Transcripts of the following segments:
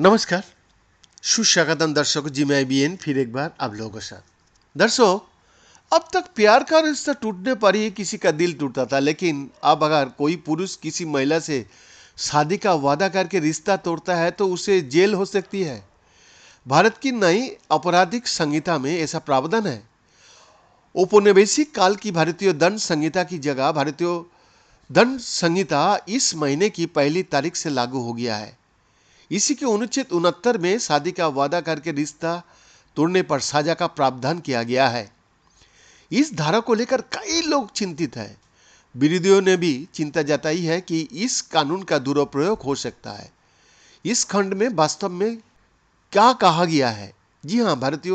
नमस्कार, सुस्वागतम दर्शकों जी। मैं बीएन फिर एक बार आप लोगों के साथ। दर्शकों, अब तक प्यार का रिश्ता टूटने पर ही किसी का दिल टूटता था, लेकिन अब अगर कोई पुरुष किसी महिला से शादी का वादा करके रिश्ता तोड़ता है तो उसे जेल हो सकती है। भारत की नई आपराधिक संहिता में ऐसा प्रावधान है। औपनिवेशिक काल की भारतीय दंड संहिता की जगह भारतीय दंड संहिता इस महीने की 1 तारीख से लागू हो गया है। इसी के अनुच्छेद 69 में शादी का वादा करके रिश्ता तोड़ने पर सजा का प्रावधान किया गया है। इस धारा को लेकर कई लोग चिंतित हैं। विरोधियों ने भी चिंता जताई है कि इस कानून का दुरुपयोग हो सकता है। इस खंड में वास्तव में क्या कहा गया है? जी हाँ, भारतीय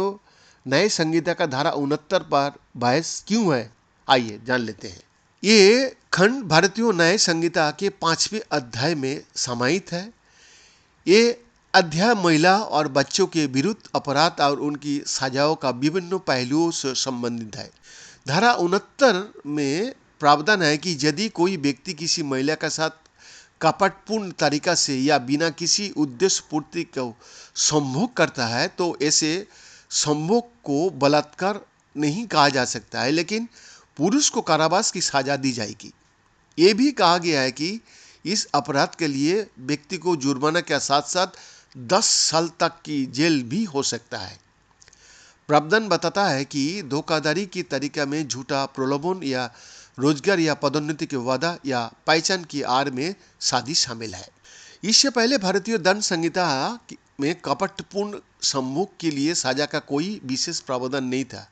न्याय संहिता का धारा 69 पर बहस क्यों है, आइए जान लेते हैं। ये खंड भारतीय न्याय संहिता के 5वें अध्याय में समाहित है। ये अध्याय महिला और बच्चों के विरुद्ध अपराध और उनकी सजाओं का विभिन्न पहलुओं से संबंधित है। धारा 69 में प्रावधान है कि यदि कोई व्यक्ति किसी महिला के साथ कपटपूर्ण तरीका से या बिना किसी उद्देश्य पूर्ति को संभोग करता है तो ऐसे संभोग को बलात्कार नहीं कहा जा सकता है, लेकिन पुरुष को कारावास की सजा दी जाएगी। ये भी कहा गया है कि इस अपराध के लिए व्यक्ति को जुर्माना के साथ साथ 10 साल तक की जेल भी हो सकता है। प्रावधान बताता है कि धोखाधड़ी की तरीका में झूठा प्रलोभन या रोजगार या पदोन्नति के वादा या पहचान की आड़ में शादी शामिल है। इससे पहले भारतीय दंड संहिता में कपटपूर्ण संभोग के लिए सजा का कोई विशेष प्रावधान नहीं था।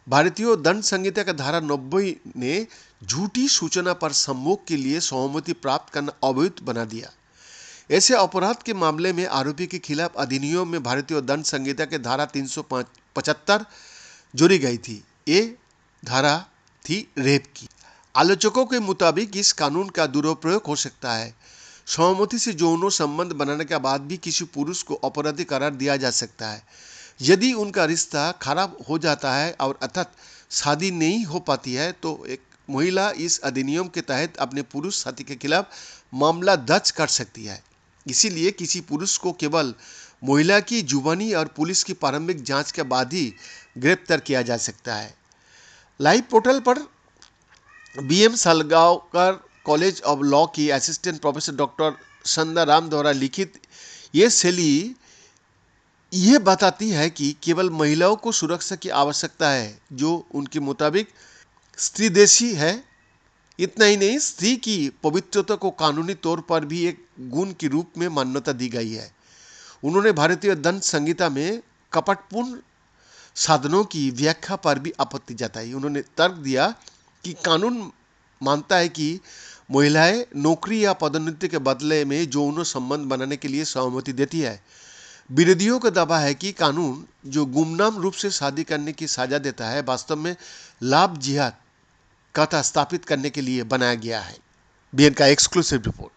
भारतीय दंड संहिता का धारा 90 ने झूठी सूचना पर संभोग के लिए सहमति प्राप्त करना अवैध बना दिया। ऐसे अपराध के मामले में आरोपी के खिलाफ अधिनियम में भारतीय दंड संहिता के धारा 375 जोड़ी गई थी। ये धारा थी रेप की। आलोचकों के मुताबिक इस कानून का दुरुपयोग हो सकता है। सहमति से यौन संबंध बनाने के बाद भी किसी पुरुष को अपराधी करार दिया जा सकता है यदि उनका रिश्ता खराब हो जाता है और अर्थात शादी नहीं हो पाती है, तो एक महिला इस अधिनियम के तहत अपने पुरुष साथी के खिलाफ मामला दर्ज कर सकती है। इसीलिए किसी पुरुष को केवल महिला की जुबानी और पुलिस की प्रारंभिक जांच के बाद ही गिरफ्तार किया जा सकता है। लाइव पोर्टल पर BM Salgaonkar college of law की assistant professor doctor Sanda Ram द्वारा लिखित ये शैली यह बताती है कि केवल महिलाओं को सुरक्षा की आवश्यकता है, जो उनके मुताबिक स्त्रीदेशी है। इतना ही नहीं, स्त्री की पवित्रता को कानूनी तौर पर भी एक गुण के रूप में मान्यता दी गई है। उन्होंने भारतीय दंड संहिता में कपटपूर्ण साधनों की व्याख्या पर भी आपत्ति जताई। उन्होंने तर्क दिया कि कानून मानता है कि महिलाएं नौकरी या पदोन्नति के बदले में यौन संबंध बनाने के लिए सहमति देती है। विरोधियों का दावा है कि कानून जो गुमनाम रूप से शादी करने की सजा देता है, वास्तव में लाभ जिहाद कथा स्थापित करने के लिए बनाया गया है। बीएन का एक्सक्लूसिव रिपोर्ट।